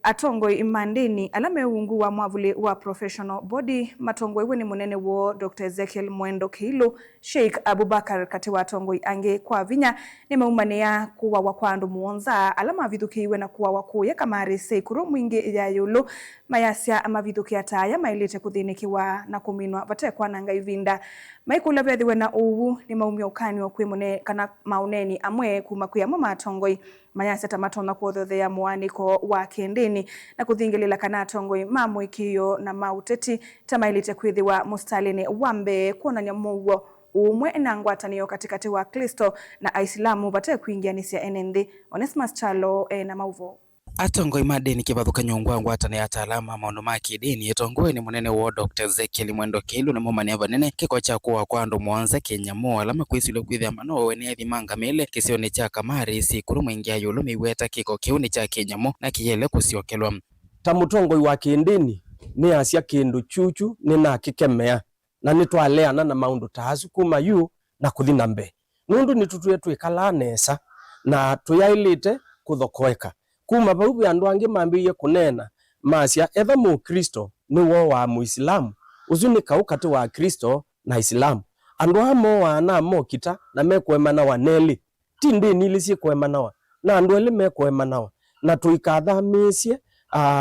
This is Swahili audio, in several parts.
atongoi imandeni alame ungu wa mwavuli wa professional body matongoi weni munene wo Dr. Ezekiel Mwendo Kiilu Sheikh Abubakar kati wa atongoi ange kwa vinya nimeumania kuwa wakwandu muonza alama vithukiwe na kuwa wakuya kamari sekuru mwingi ya yulu mayasya ama vithuki ataya mailite kuthinikiwa na kuminwa vatekwa nanga ivinda maikula vyathiwe na uwu ni maumia ukani wa kwimune kana mauneni amwe kuma kuyamo matongoi mayasya tamatona kuothothea muaniko wa kendeni na kuthingilela kana atongoi mamwikiyo na mauteti tamailite kwithiwa mustalini wambe kuonania muwo umwe na ngwatanio katikati wa Kristo na Aislamu vate kuingianisya enenthi. Onesmus Chalo na mauvo atongoi madeni kivathuka nyongwa ngwatani ya atalama maundu ma kidini itongoi ni munene wo Dr. Ezekiel Mwendo Kiilu na mumania vanene kiko cha kuwa kwandu mwanza kenyamo alama kwisilo kwithia mano weni athimanga mele kisioni cha kamari sikuru mwingi ya yulu miweta kiko kiuni cha kenyamo na kiyele kusiokelwa ta mutongoi wa kindini ni asya kindu chuchu ni na kikemea na nitwaleana na maundu taasu kuma yu na kuthina mbe nundu nitutuye twikala nesa na tuyailite kuthokoeka kuma vau andu angi mambiye kunena masya etha mu Kristo ni wo wa muislamu uzunika ukati wa Kristo na Islamu andu amo wana mokita na mekwemana wa neli tindi nilisi kwemana wa na andu eli mekwemana wa na tuikathamesye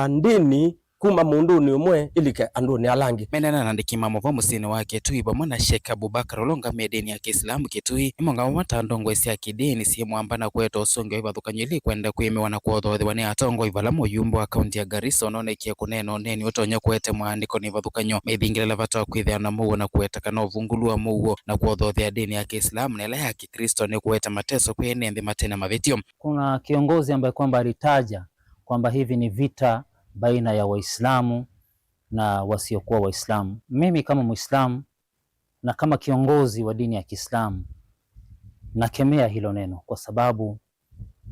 ndini kuma mundu ni umwe ilike andu ni alangi menena na ndikimamo vo musini wake tui pamwe na Sheikh Abubakar olonga medeni ya Kiislamu kitui imonga matandongo isi ya kidini si mwambana kweta usonge ivathukanyili kwenda kuimiwa na kuothothiwa ni atongo ivala muyumbu wa kaunti ya Garissa ononekie kunena oneni utonya kwete mwandiko ni vathukanyo meithingilela vatoa kwithia na muo na kueta kana uvungulua muo na kuothothia dini ya Kiislamu na ila ya Kikristo ni kueta mateso kwene nthi matena mavitio. Kuna kiongozi ambaye kwamba alitaja kwamba hivi ni vita baina ya Waislamu na wasiokuwa Waislamu. Mimi kama Muislamu na kama kiongozi wa dini ya Kiislamu nakemea hilo neno, kwa sababu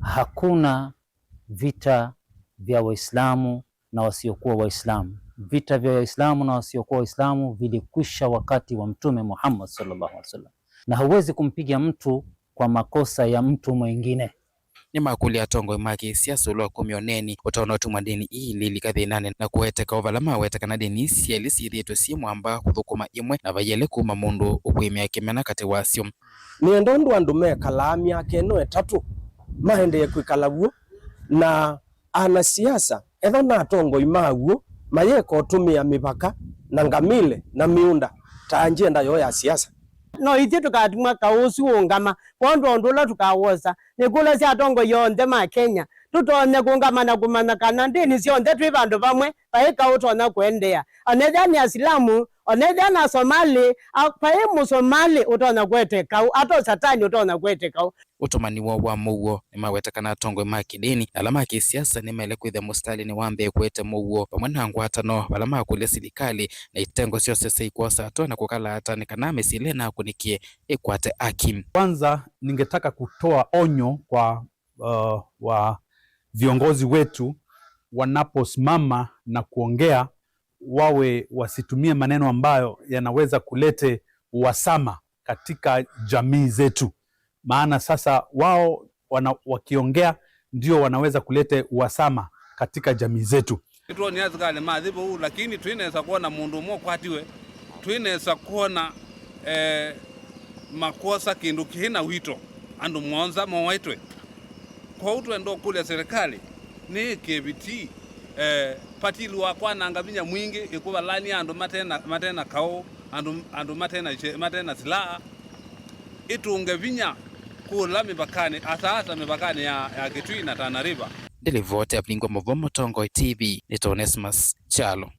hakuna vita vya Waislamu na wasiokuwa Waislamu. Vita vya Waislamu na wasiokuwa Waislamu vilikwisha wakati wa Mtume Muhammad sallallahu alaihi wasallam, na hauwezi kumpiga mtu kwa makosa ya mtu mwingine. Ni makuli atongo imaki siasa ulwa kumioneni utaona utumwa dini ili likathinane na kuweteka ovalama weteka na dini isi elisi ithietu si mwamba kuthukuma imwe na vayele kuma mundu ukwimia kimena kati wasio ni ndondu andu mekala miaka eno etatu maendeye kwikalaguo na ana siasa etha na atongo imaguo mayeka utumia mipaka na ngamile na miunda ta njenda yo ya siasa no ithie tukatumwa kausu ungama pondo ndula tukawoza nikula cia atongo yonthe ma Kenya tutonye kungama na kumana kana ndini cionthe twi vandu vamwe paika utona kuendea onetha ni Islamu onetha na Somali pai Musomali utona kweteka ato satani utona kweteka utumani wa muo ni mawetekana atongo ma kidini alama ya siasa ni mele kwitha mustalini wambe kwete muo pamwe na ngwatano alama kulia serikali na itengo sio sese ikosa ato na kukala hata ni kana mesile na kunikie ikwate akim. Kwanza ningetaka kutoa onyo kwa wa viongozi wetu wanaposimama na kuongea wawe wasitumie maneno ambayo yanaweza kulete uhasama katika jamii zetu, maana sasa wao wakiongea ndio wanaweza kulete uhasama katika jamii zetu. Tuoni azikale madhibu lakini twineza kuona mundu mwo kwatiwe twineza kuona makosa kindu kihina wito andu mwonza mwaitwe kwa utwe ndo kule serikali ni KBT patilu wa kwa nanga vinya mwingi ikuvalani andu matena kao andu matena silaha itunge vinya kula mipakani hata mipakani ya Kitui na Tana River. Delivote ya Mlingwa Movomo Tongo TV ni Onesmus Chalo.